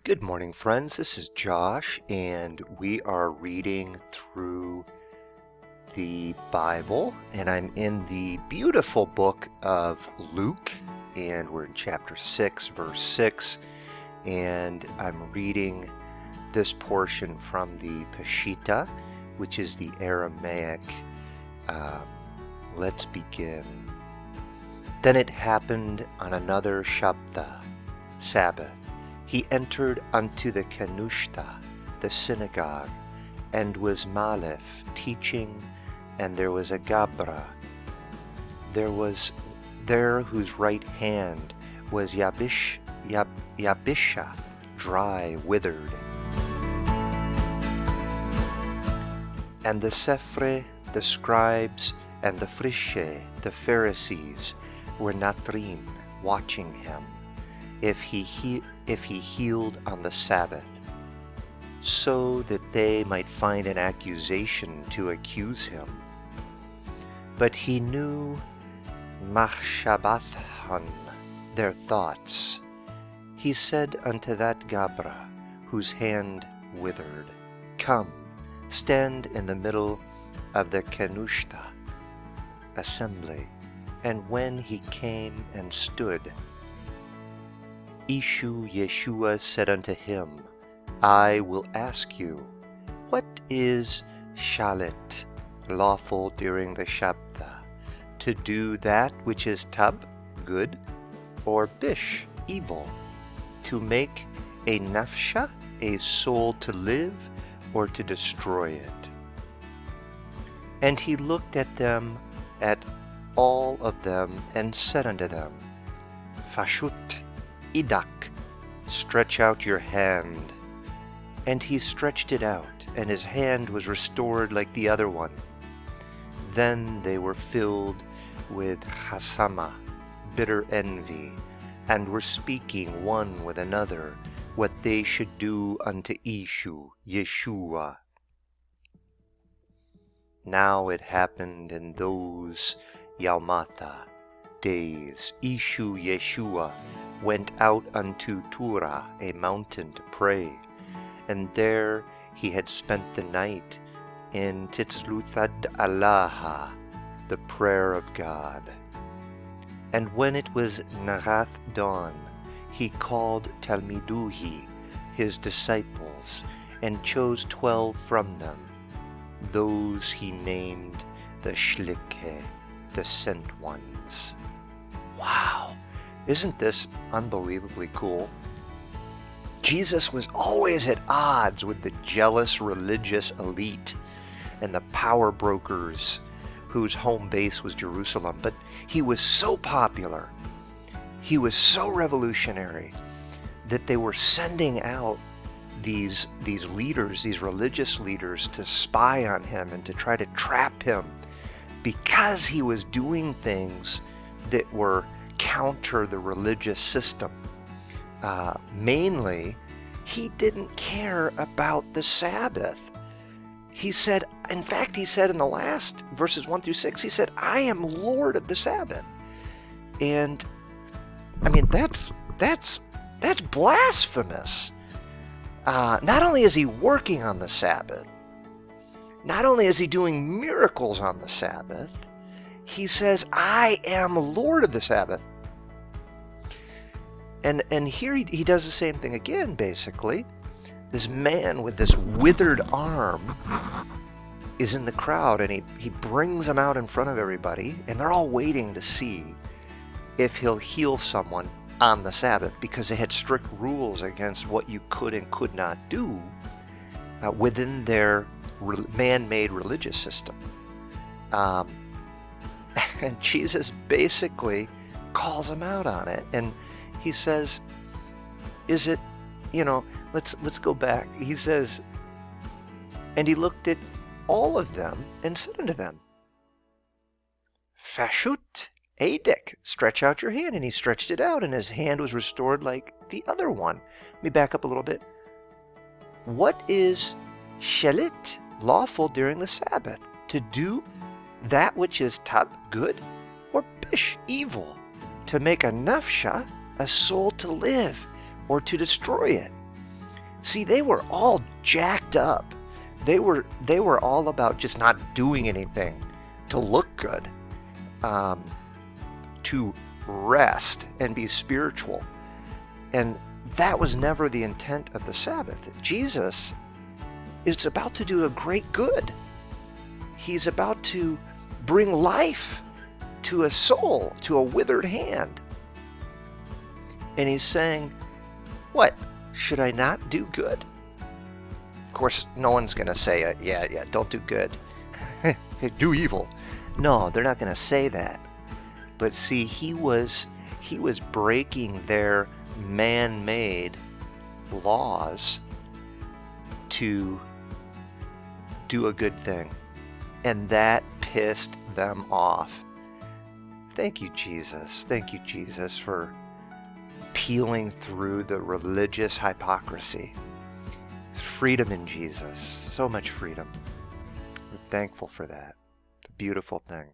Good morning, friends. This is Josh, and we are reading through the Bible, and I'm in the beautiful book of Luke, and we're in chapter 6, verse 6, and I'm reading this portion from the Peshitta, which is the Aramaic. Let's begin. Then it happened on another Shabbat, Sabbath. He entered unto the Kenushta, the synagogue, and was Malef, teaching, and there was a Gabra. There was there whose right hand was Yabisha, dry, withered. And the Sephre, the scribes, and the Frishe, the Pharisees, were Natrim, watching him, if he healed on the Sabbath, so that they might find an accusation to accuse him. But he knew Machshabathan, their thoughts. He said unto that Gabra, whose hand withered, Come, stand in the middle of the Kenushta, assembly. And when he came and stood, Yeshua said unto him, I will ask you, what is shalit, lawful during the Shabbat, to do that which is tab, good, or bish, evil, to make a nafsha, a soul to live, or to destroy it? And he looked at them, at all of them, and said unto them, Fashut, Idak, stretch out your hand. And he stretched it out, and his hand was restored like the other one. Then they were filled with hasama, bitter envy, and were speaking one with another what they should do unto Yeshua. Now it happened in those Yalmatha days, Yeshua went out unto Turah, a mountain, to pray, and there he had spent the night in Titzluthad Allaha, the prayer of God. And when it was Nagath dawn, he called Talmiduhi, his disciples, and chose 12 from them. Those he named the Shlike, the sent ones. Wow! Isn't this unbelievably cool? Jesus was always at odds with the jealous religious elite and the power brokers whose home base was Jerusalem, but he was so popular, he was so revolutionary, that they were sending out these leaders, these religious leaders, to spy on him and to try to trap him, because he was doing things that were counter the religious system. Mainly, he didn't care about the Sabbath. He said, in fact, he said in the last verses 1 through 6, he said, I am Lord of the Sabbath. And I mean, that's blasphemous. Not only is he working on the Sabbath, not only is he doing miracles on the Sabbath, he says, I am Lord of the Sabbath. And here he does the same thing again, basically. This man with this withered arm is in the crowd, and he brings him out in front of everybody, and they're all waiting to see if he'll heal someone on the Sabbath, because they had strict rules against what you could and could not do within their man-made religious system. And Jesus basically calls him out on it, and he says, is it, let's go back. He says, and he looked at all of them and said unto them, Fashut Adek, stretch out your hand. And he stretched it out, and his hand was restored like the other one. Let me back up a little bit. What is shelit, lawful during the Sabbath? To do that which is tab, good, or bish, evil, to make a nafsha, a soul to live, or to destroy it. See, they were all jacked up. They were all about just not doing anything to look good, to rest and be spiritual. And that was never the intent of the Sabbath. Jesus is about to do a great good. He's about to bring life to a soul, to a withered hand. And he's saying, what? Should I not do good? Of course, no one's going to say, yeah, don't do good. Do evil. No, they're not going to say that. But see, he was breaking their man-made laws to do a good thing. And that pissed them off. Thank you, Jesus. Thank you, Jesus, for peeling through the religious hypocrisy. Freedom in Jesus. So much freedom. We're thankful for that. It's a beautiful thing.